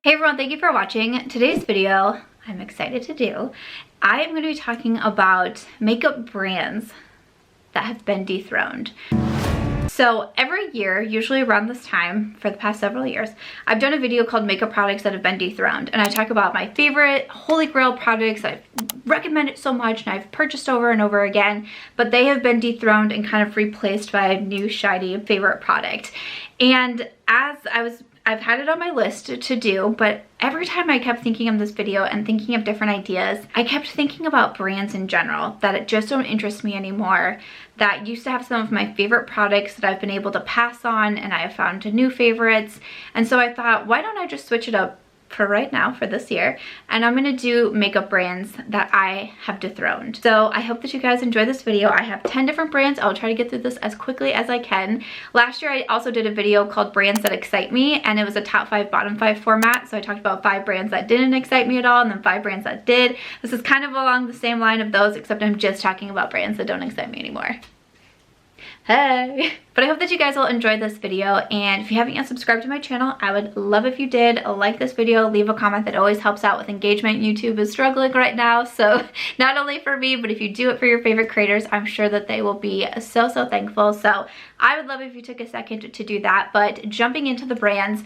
Hey everyone, thank you for watching. Today's video, I'm excited to do. I am going to be talking about makeup brands that have been dethroned. So every year, usually around this time, for the past several years, I've done a video called Makeup Products That Have Been Dethroned. And I talk about my favorite holy grail products that I've recommended so much and I've purchased over and over again, but they have been dethroned and kind of replaced by a new shiny favorite product. And I've had it on my list to do, but every time I kept thinking of this video and thinking of different ideas, I kept thinking about brands in general that just don't interest me anymore, that used to have some of my favorite products that I've been able to pass on, and I have found new favorites. And so I thought, why don't I just switch it up for right now, for this year, and I'm gonna do makeup brands that I have dethroned. So I hope that you guys enjoy this video. I have 10 different brands. I'll try to get through this as quickly as I can. Last year I also did a video called Brands That Excite Me, and it was a top 5, bottom 5 format. So I talked about 5 brands that didn't excite me at all and then 5 brands that did. This is kind of along the same line of those, except I'm just talking about brands that don't excite me anymore. Hey! But I hope that you guys will enjoy this video, and if you haven't yet subscribed to my channel, I would love if you did. Like this video, leave a comment. That always helps out with engagement. YouTube is struggling right now, so not only for me, but if you do it for your favorite creators, I'm sure that they will be so thankful. So I would love if you took a second to do that. But jumping into the brands,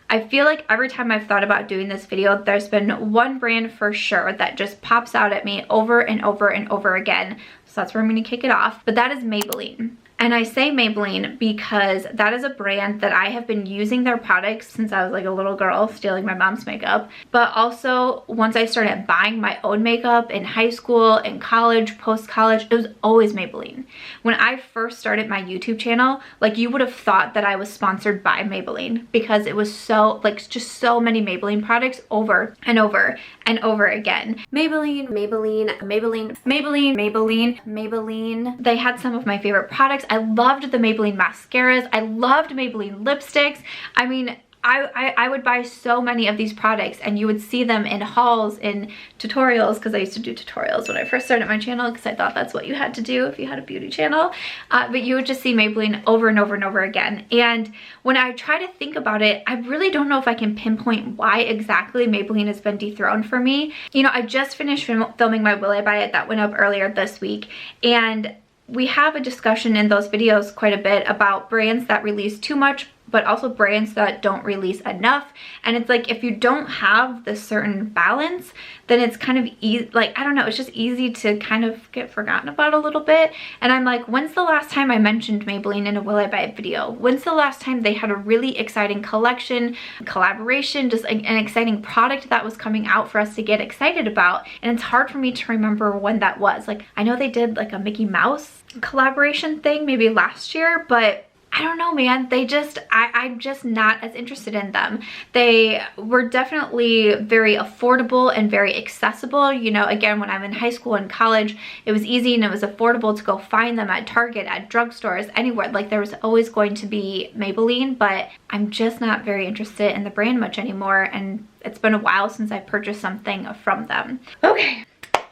I feel like every time I've thought about doing this video, there's been one brand for sure that just pops out at me over and over and over again. So that's where I'm going to kick it off, but that is Maybelline. And I say Maybelline because that is a brand that I have been using their products since I was like a little girl stealing my mom's makeup. But also once I started buying my own makeup in high school, in college, post-college, it was always Maybelline. When I first started my YouTube channel, like, you would have thought that I was sponsored by Maybelline because it was so, like, just so many Maybelline products over and over and over again. Maybelline, Maybelline, Maybelline, Maybelline, Maybelline, Maybelline. They had some of my favorite products. I loved the Maybelline mascaras. I loved Maybelline lipsticks. I mean, I would buy so many of these products, and you would see them in hauls, in tutorials, because I used to do tutorials when I first started my channel because I thought that's what you had to do if you had a beauty channel. But you would just see Maybelline over and over and over again. And when I try to think about it, I really don't know if I can pinpoint why exactly Maybelline has been dethroned for me. You know, I just finished filming my Will I Buy It that went up earlier this week, and we have a discussion in those videos quite a bit about brands that release too much, but also brands that don't release enough. And it's like, if you don't have this certain balance, then it's kind of easy, like, I don't know, it's just easy to kind of get forgotten about a little bit. And I'm like, when's the last time I mentioned Maybelline in a Will I Buy It video? When's the last time they had a really exciting collection, collaboration, just an exciting product that was coming out for us to get excited about? And it's hard for me to remember when that was. Like, I know they did like a Mickey Mouse collaboration thing maybe last year, but I don't know, man. They just, I'm just not as interested in them. They were definitely very affordable and very accessible. You know, again, when I'm in high school and college, it was easy and it was affordable to go find them at Target, at drugstores, anywhere. Like, there was always going to be Maybelline, but I'm just not very interested in the brand much anymore. And it's been a while since I purchased something from them. Okay.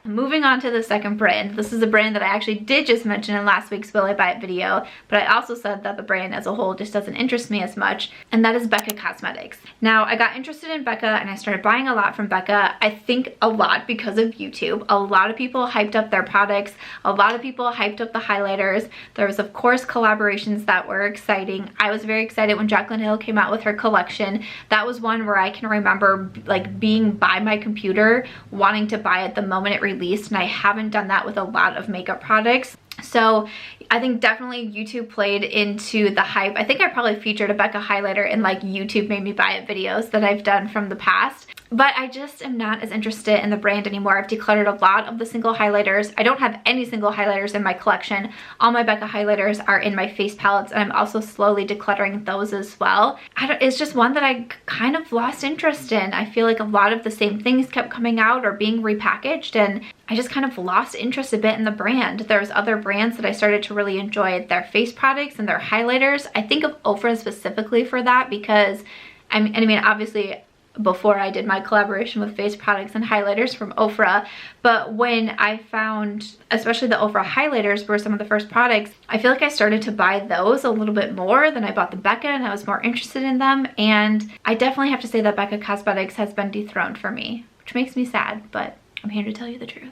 Moving on to the second brand. This is a brand that I actually did just mention in last week's Will I Buy It video, but I also said that the brand as a whole just doesn't interest me as much, and that is Becca Cosmetics. Now, I got interested in Becca and I started buying a lot from Becca. I think a lot because of YouTube. A lot of people hyped up their products. A lot of people hyped up the highlighters. There was, of course, collaborations that were exciting. I was very excited when Jaclyn Hill came out with her collection. That was one where I can remember like being by my computer wanting to buy it the moment it released, and I haven't done that with a lot of makeup products. So I think definitely YouTube played into the hype. I think I probably featured a Becca highlighter in like YouTube Made Me Buy It videos that I've done from the past. But I just am not as interested in the brand anymore. I've decluttered a lot of the single highlighters. I don't have any single highlighters in my collection. All my Becca highlighters are in my face palettes, and I'm also slowly decluttering those as well. It's just one that I kind of lost interest in. I feel like a lot of the same things kept coming out or being repackaged, and I just kind of lost interest a bit in the brand. There's other brands that I started to really enjoy their face products and their highlighters. I think of Ofra specifically for that because, I mean, obviously, before I did my collaboration with face products and highlighters from Ofra. But when I found, especially the Ofra highlighters were some of the first products, I feel like I started to buy those a little bit more than I bought the Becca, and I was more interested in them. And I definitely have to say that Becca Cosmetics has been dethroned for me, which makes me sad, but I'm here to tell you the truth.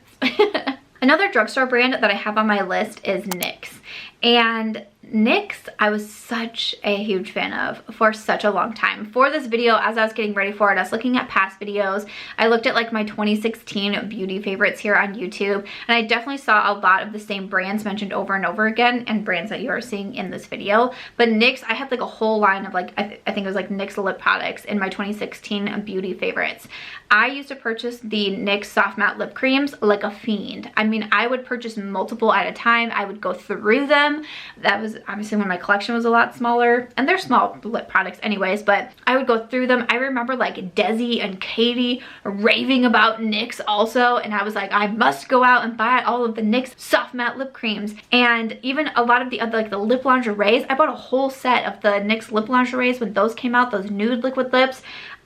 Another drugstore brand that I have on my list is NYX. And NYX, I was such a huge fan of for such a long time. For this video, as I was getting ready for it, I was looking at past videos. I looked at like my 2016 beauty favorites here on YouTube, and I definitely saw a lot of the same brands mentioned over and over again, and brands that you are seeing in this video. But NYX, I had like a whole line of like, I think it was like NYX lip products in my 2016 beauty favorites. I used to purchase the NYX soft matte lip creams like a fiend. I mean, I would purchase multiple at a time. I would go through them. That was obviously when my collection was a lot smaller, and they're small lip products anyways, but I would go through them. I remember like Desi and Katie raving about NYX also, and I was like, I must go out and buy all of the NYX soft matte lip creams. And even a lot of the other, like the lip lingeries, I bought a whole set of the NYX lip lingeries when those came out, those nude liquid lips.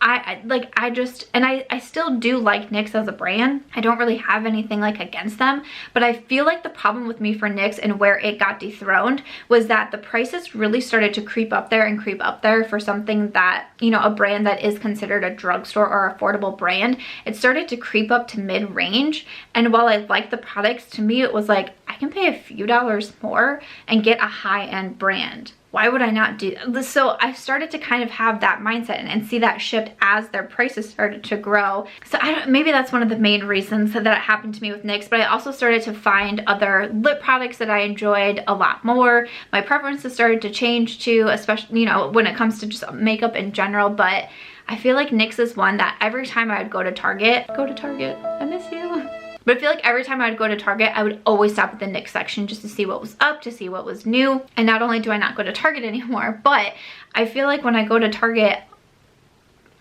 I still do like NYX as a brand. I don't really have anything like against them, but I feel like the problem with me for NYX and where it got dethroned was that the prices really started to creep up there for something that, you know, a brand that is considered a drugstore or affordable brand. It started to creep up to mid-range, and while I like the products, to me it was like, I can pay a few dollars more and get a high-end brand. Why would I not do this? So I started to kind of have that mindset and see that shift as their prices started to grow. So maybe that's one of the main reasons that it happened to me with NYX, but I also started to find other lip products that I enjoyed a lot more. My preferences started to change too, especially, you know, when it comes to just makeup in general. But I feel like NYX is one that every time I would go to Target, I miss you. But I feel like every time I would go to Target, I would always stop at the NYX section just to see what was up, to see what was new. And not only do I not go to Target anymore, but I feel like when I go to Target,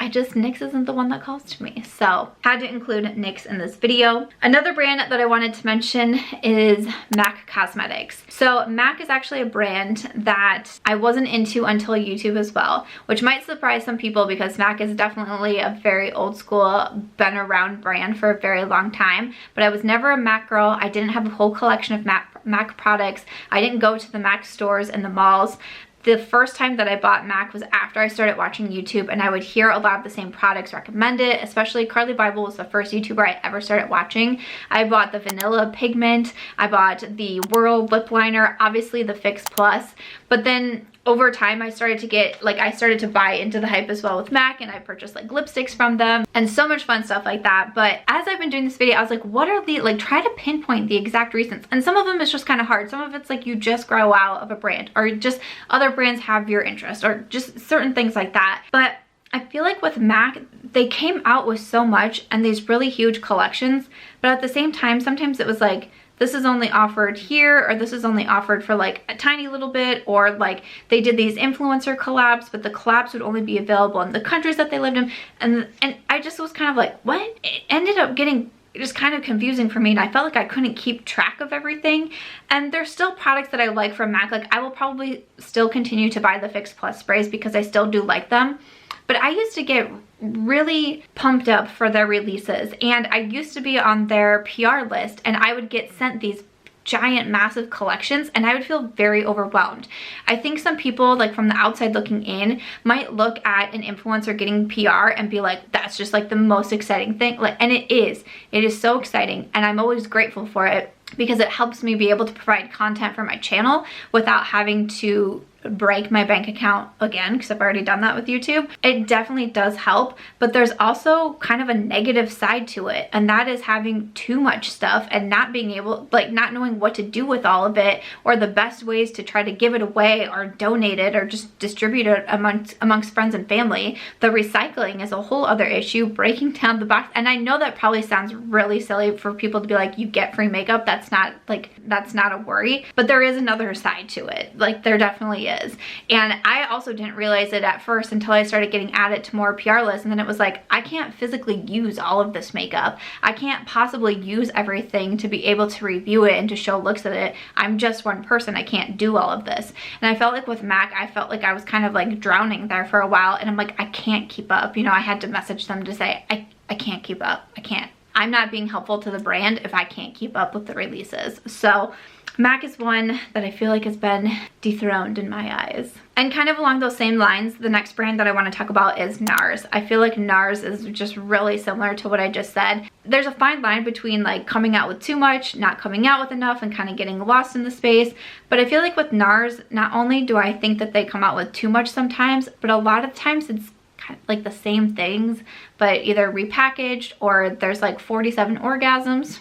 NYX isn't the one that calls to me. So had to include NYX in this video. Another brand that I wanted to mention is McGrath Cosmetics. So MAC is actually a brand that I wasn't into until YouTube as well, which might surprise some people because MAC is definitely a very old school, been around brand for a very long time. But I was never a MAC girl. I didn't have a whole collection of MAC products. I didn't go to the MAC stores in the malls. The first time that I bought MAC was after I started watching YouTube, and I would hear a lot of the same products recommended, especially Carly Bible was the first YouTuber I ever started watching. I bought the Vanilla Pigment, I bought the World Lip Liner, obviously the Fix Plus, but then over time I started to buy into the hype as well with MAC, and I purchased like lipsticks from them and so much fun stuff like that. But as I've been doing this video, I was like, what are the, like, try to pinpoint the exact reasons. And some of them is just kind of hard. Some of it's like you just grow out of a brand, or just other brands have your interest, or just certain things like that. But I feel like with MAC, they came out with so much and these really huge collections, but at the same time, sometimes it was like, this is only offered here, or this is only offered for like a tiny little bit, or like they did these influencer collabs, but the collabs would only be available in the countries that they lived in. And I just was kind of like, what? It ended up getting just kind of confusing for me, and I felt like I couldn't keep track of everything. And there's still products that I like from MAC. Like, I will probably still continue to buy the Fix Plus sprays because I still do like them. But I used to get really pumped up for their releases, and I used to be on their PR list, and I would get sent these giant massive collections, and I would feel very overwhelmed. I think some people, like from the outside looking in, might look at an influencer getting PR and be like, that's just like the most exciting thing. Like, and it is so exciting, and I'm always grateful for it because it helps me be able to provide content for my channel without having to break my bank account again, because I've already done that with YouTube. It definitely does help, but there's also kind of a negative side to it, and that is having too much stuff and not being able, like, not knowing what to do with all of it, or the best ways to try to give it away or donate it or just distribute it amongst friends and family. The recycling is a whole other issue, breaking down the box. And I know that probably sounds really silly for people to be like, you get free makeup. That's not a worry, but there is another side to it. Like, there definitely is. And I also didn't realize it at first until I started getting added to more PR lists, and then it was like, I can't physically use all of this makeup. I can't possibly use everything to be able to review it and to show looks at it. I'm just one person. I can't do all of this. And I felt like with MAC, I felt like I was kind of like drowning there for a while, and I'm like, I can't keep up. You know, I had to message them to say, I can't keep up. I can't. I'm not being helpful to the brand if I can't keep up with the releases. So MAC is one that I feel like has been dethroned in my eyes. And kind of along those same lines, the next brand that I want to talk about is NARS. I feel like NARS is just really similar to what I just said. There's a fine line between like coming out with too much, not coming out with enough, and kind of getting lost in the space. But I feel like with NARS, not only do I think that they come out with too much sometimes, but a lot of times it's kind of like the same things, but either repackaged or there's like 47 orgasms.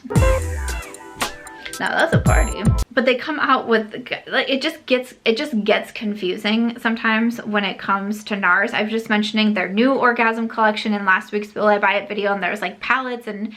No, that's a party. But they come out with, like, it just gets confusing sometimes when it comes to NARS. I was just mentioning their new orgasm collection in last week's Will I Buy It video, and there was like palettes and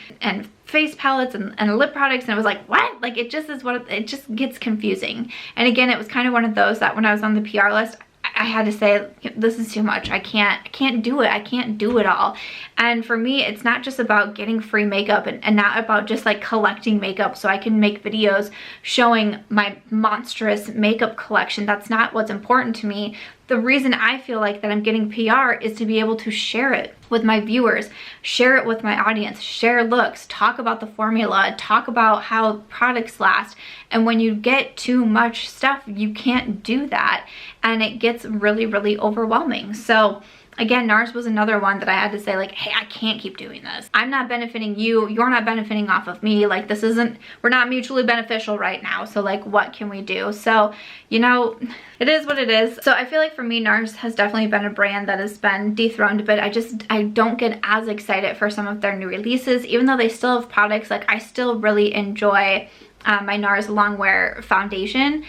face palettes and lip products, and it was like, what? Like, it just is what it just gets confusing. And again, it was kind of one of those that when I was on the PR list, I had to say, this is too much. I can't do it. I can't do it all. And for me, it's not just about getting free makeup and not about just like collecting makeup so I can make videos showing my monstrous makeup collection. That's not what's important to me. The reason I feel like that I'm getting PR is to be able to share it with my viewers, share it with my audience, share looks, talk about the formula, talk about how products last. And when you get too much stuff, you can't do that. And it gets really, really overwhelming. So again, NARS was another one that I had to say, like, hey, I can't keep doing this. I'm not benefiting you. You're not benefiting off of me. Like, this isn't, we're not mutually beneficial right now. So like, what can we do? So, you know, it is what it is. So I feel like for me, NARS has definitely been a brand that has been dethroned, but I don't get as excited for some of their new releases, even though they still have products. Like, I still really enjoy my NARS Longwear foundation.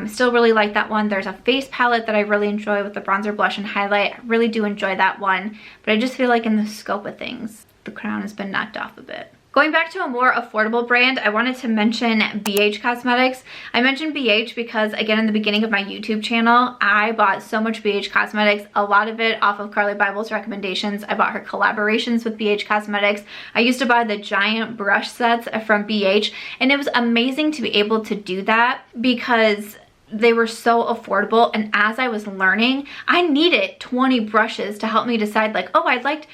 Still really like that one. There's a face palette that I really enjoy with the bronzer, blush, and highlight. I really do enjoy that one, but I just feel like in the scope of things, the crown has been knocked off a bit. Going back to a more affordable brand, I wanted to mention AbH Cosmetics. I mentioned BH because, again, in the beginning of my YouTube channel, I bought so much BH Cosmetics, a lot of it off of Carly Bible's recommendations. I bought her collaborations with BH Cosmetics. I used to buy the giant brush sets from BH, and it was amazing to be able to do that because they were so affordable. And as I was learning, I needed 20 brushes to help me decide, like, oh, I like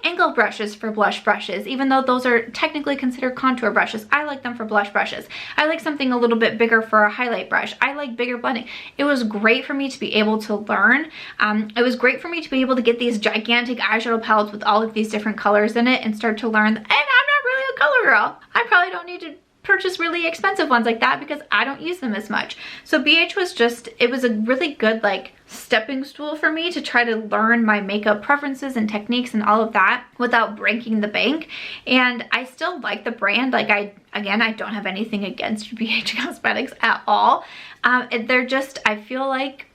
angle brushes for blush brushes, even though those are technically considered contour brushes. I like them for blush brushes. I like something a little bit bigger for a highlight brush. I like bigger blending. It was great for me to be able to learn. It was great for me to be able to get these gigantic eyeshadow palettes with all of these different colors in it and start to learn, and I'm not really a color girl. I probably don't need to purchase really expensive ones like that because I don't use them as much. So BH was just, it was a really good like stepping stool for me to try to learn my makeup preferences and techniques and all of that without breaking the bank. And I still like the brand. Like, I don't have anything against BH Cosmetics at all. They're just, I feel like,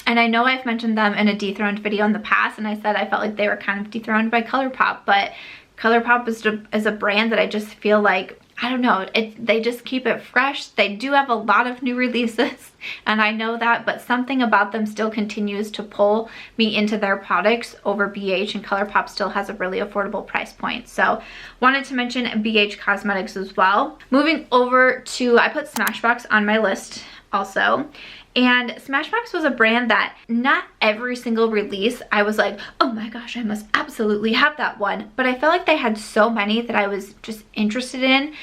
and I know I've mentioned them in a dethroned video in the past, and I said I felt like they were kind of dethroned by Colourpop, but Colourpop is a brand that I just feel like, I don't know, they just keep it fresh. They do have a lot of new releases, and I know that, but something about them still continues to pull me into their products over BH, and Colourpop still has a really affordable price point. So wanted to mention BH Cosmetics as well. Moving over to, I put Smashbox on my list also. And Smashbox was a brand that not every single release I was like, oh my gosh, I must absolutely have that one. But I felt like they had so many that I was just interested in.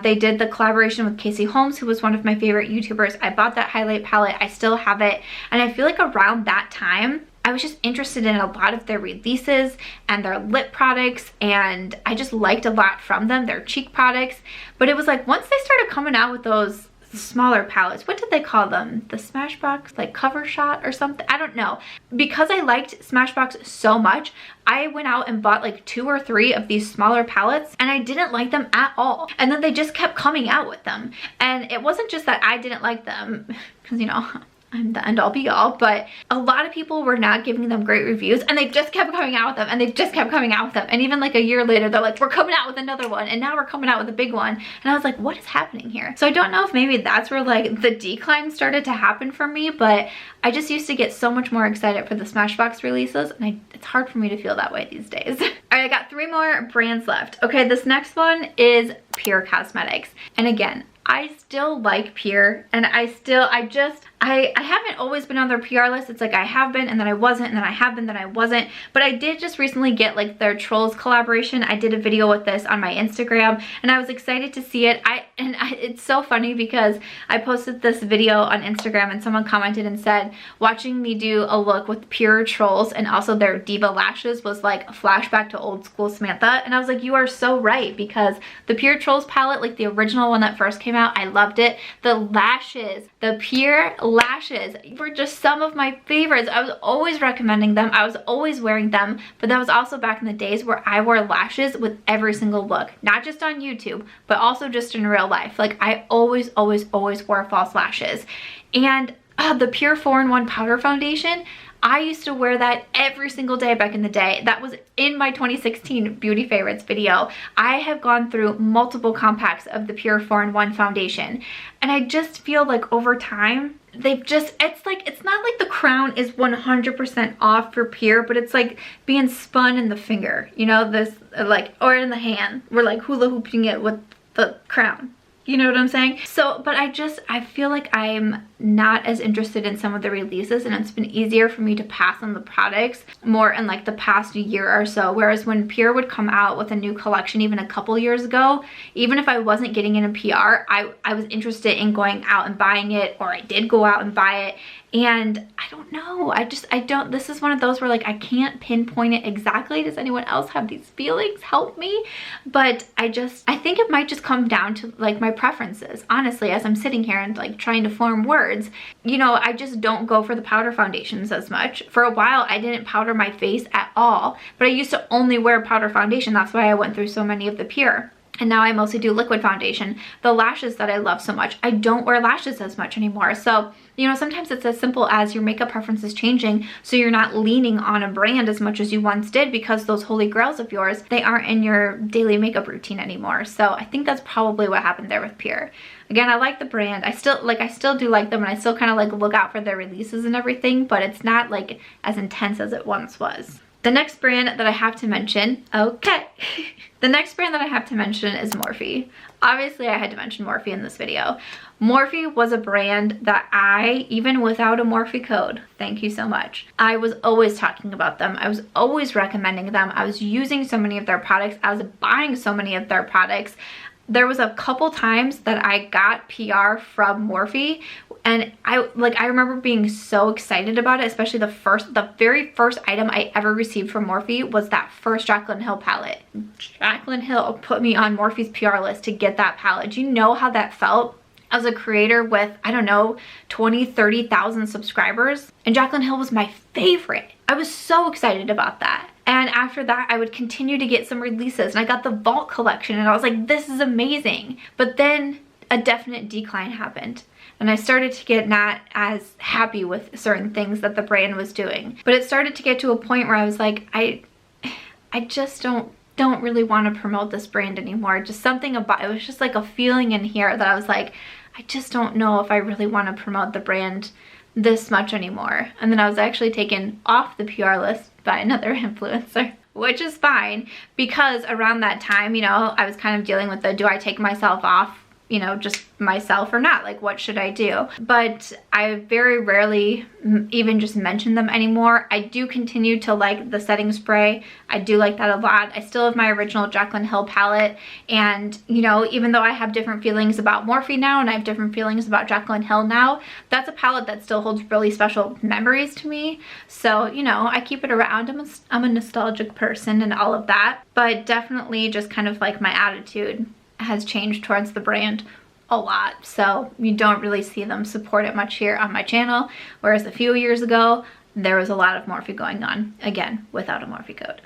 They did the collaboration with Casey Holmes, who was one of my favorite YouTubers. I bought that highlight palette. I still have it. And I feel like around that time, I was just interested in a lot of their releases and their lip products, and I just liked a lot from them, their cheek products. But it was like once they started coming out with those smaller palettes, what did they call them? The Smashbox like cover shot or something? I don't know. Because I liked Smashbox so much, I went out and bought like 2 or 3 of these smaller palettes, and I didn't like them at all. And then they just kept coming out with them. And it wasn't just that I didn't like them, because, you know, I'm the end all be all, but a lot of people were not giving them great reviews, and they just kept coming out with them, and they just kept coming out with them. And even like a year later, they're like, we're coming out with another one, and now we're coming out with a big one. And I was like, what is happening here? So I don't know if maybe that's where like the decline started to happen for me, but I just used to get so much more excited for the Smashbox releases, and it's hard for me to feel that way these days. All right, I got 3 more brands left. Okay, this next one is Pure Cosmetics. And again, I still like Pure, and I haven't always been on their PR list. It's like I have been, and then I wasn't, and then I have been, then I wasn't. But I did just recently get like their Trolls collaboration. I did a video with this on my Instagram, and I was excited to see it. It's so funny because I posted this video on Instagram, and someone commented and said, watching me do a look with Pure Trolls and also their Diva lashes was like a flashback to old school Samantha. And I was like, you are so right, because the Pure Trolls palette, like the original one that first came out, I loved it. The lashes, the Pure lashes were just some of my favorites. I was always recommending them. I was always wearing them, but that was also back in the days where I wore lashes with every single look, not just on YouTube, but also just in real life. Like I always wore false lashes. And the Pure 4-in-1 powder foundation, I used to wear that every single day back in the day. That was in my 2016 beauty favorites video. I have gone through multiple compacts of the Pure 4-in-1 foundation, and I just feel like over time they've just, it's not like the crown is 100% off for Pure, but it's like being spun in the finger, you know, this like, or in the hand. We're like hula hooping it with the crown. You know what I'm saying? So, but I feel like I'm not as interested in some of the releases, and it's been easier for me to pass on the products more in like the past year or so. Whereas when Pure would come out with a new collection even a couple years ago, even if I wasn't getting in a PR, I was interested in going out and buying it, or I did go out and buy it. And I don't know, this is one of those where like I can't pinpoint it exactly. Does anyone else have these feelings? Help me. But I think it might just come down to like my preferences, honestly, as I'm sitting here and like trying to form words. You know, I just don't go for the powder foundations as much. For a while, I didn't powder my face at all, but I used to only wear powder foundation. That's why I went through so many of the Pure. And now I mostly do liquid foundation. The lashes that I love so much, I don't wear lashes as much anymore. So, you know, sometimes it's as simple as your makeup preference is changing, so you're not leaning on a brand as much as you once did because those holy grails of yours, they aren't in your daily makeup routine anymore. So I think that's probably what happened there with Pure. Again, I like the brand. I still do like them, and I still kind of like look out for their releases and everything, but it's not like as intense as it once was. The next brand that I have to mention, the next brand that I have to mention is Morphe. Obviously, I had to mention Morphe in this video. Morphe was a brand that even without a Morphe code, thank you so much, I was always talking about them. I was always recommending them. I was using so many of their products. I was buying so many of their products. There was a couple times that I got PR from Morphe, and I remember being so excited about it, especially the very first item I ever received from Morphe was that first Jaclyn Hill palette. Jaclyn Hill put me on Morphe's PR list to get that palette. Do you know how that felt? As a creator with, I don't know, 20, 30,000 subscribers, and Jaclyn Hill was my favorite. I was so excited about that. And after that, I would continue to get some releases, and I got the Vault collection, and I was like, this is amazing. But then a definite decline happened, and I started to get not as happy with certain things that the brand was doing. But it started to get to a point where I was like, I just don't really want to promote this brand anymore. Just something about it was just like a feeling in here that I was like, I just don't know if I really want to promote the brand this much anymore. And then I was actually taken off the PR list by another influencer, which is fine, because around that time, you know, I was kind of dealing with the, do I take myself off, you know, just myself or not? Like, what should I do? But I very rarely even just mention them anymore. I do continue to like the setting spray. I do like that a lot. I still have my original Jaclyn Hill palette, and you know, even though I have different feelings about Morphe now and I have different feelings about Jaclyn Hill now, that's a palette that still holds really special memories to me. So, you know, I keep it around. I'm a nostalgic person and all of that, but definitely just kind of like my attitude has changed towards the brand a lot. So you don't really see them support it much here on my channel, whereas a few years ago there was a lot of Morphe going on, again without a Morphe code.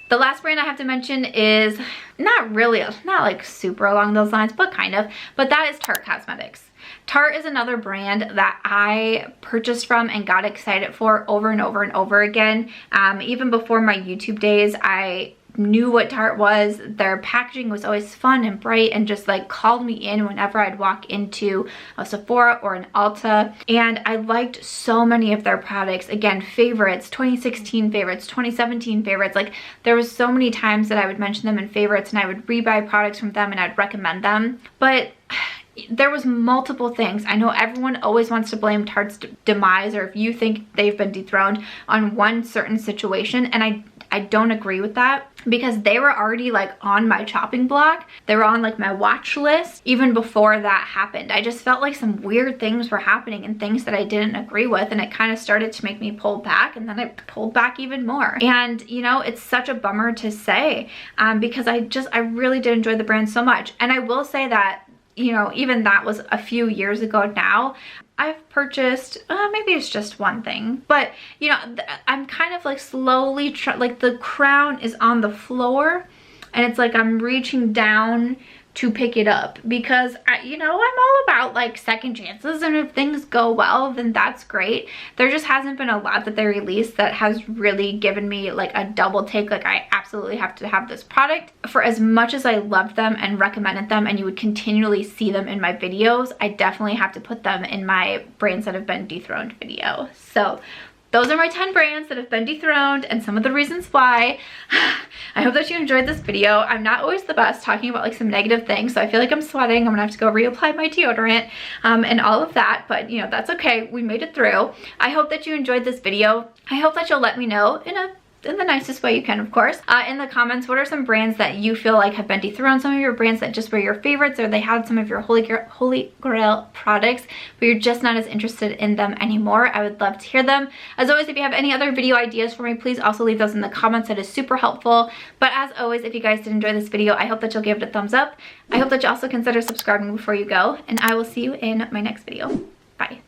The last brand I have to mention is not like super along those lines, but kind of, but that is Tarte Cosmetics. Tarte is another brand that I purchased from and got excited for over and over and over again. Even before my YouTube days, I knew what Tarte was. Their packaging was always fun and bright and just like called me in whenever I'd walk into a Sephora or an Ulta. And I liked so many of their products. Again, favorites, 2016 favorites, 2017 favorites. Like there was so many times that I would mention them in favorites and I would rebuy products from them and I'd recommend them. But there was multiple things. I know everyone always wants to blame Tarte's demise, or if you think they've been dethroned, on one certain situation, and I don't agree with that, because they were already like on my chopping block. They were on like my watch list even before that happened. I just felt like some weird things were happening and things that I didn't agree with, and it kind of started to make me pull back, and then I pulled back even more. And you know, it's such a bummer to say, because I really did enjoy the brand so much. And I will say that, you know, even that was a few years ago now. I've purchased, maybe it's just one thing, but you know, I'm kind of like slowly, like the crown is on the floor and it's like I'm reaching down to pick it up, because you know, I'm all about like second chances, and if things go well, then that's great. There just hasn't been a lot that they released that has really given me like a double take, like I absolutely have to have this product. For as much as I loved them and recommended them and you would continually see them in my videos, I definitely have to put them in my brands that have been dethroned video. So those are my 10 brands that have been dethroned and some of the reasons why. I hope that you enjoyed this video. I'm not always the best talking about like some negative things, so I feel like I'm sweating. I'm gonna have to go reapply my deodorant and all of that, but you know, that's okay. We made it through. I hope that you enjoyed this video. I hope that you'll let me know in the nicest way you can, of course, in the comments, what are some brands that you feel like have been dethroned, some of your brands that just were your favorites, or they had some of your holy grail products but you're just not as interested in them anymore. I would love to hear them. As always, if you have any other video ideas for me, please also leave those in the comments. That is super helpful. But as always, if you guys did enjoy this video, I hope that you'll give it a thumbs up. I hope that you also consider subscribing before you go, and I will see you in my next video. Bye.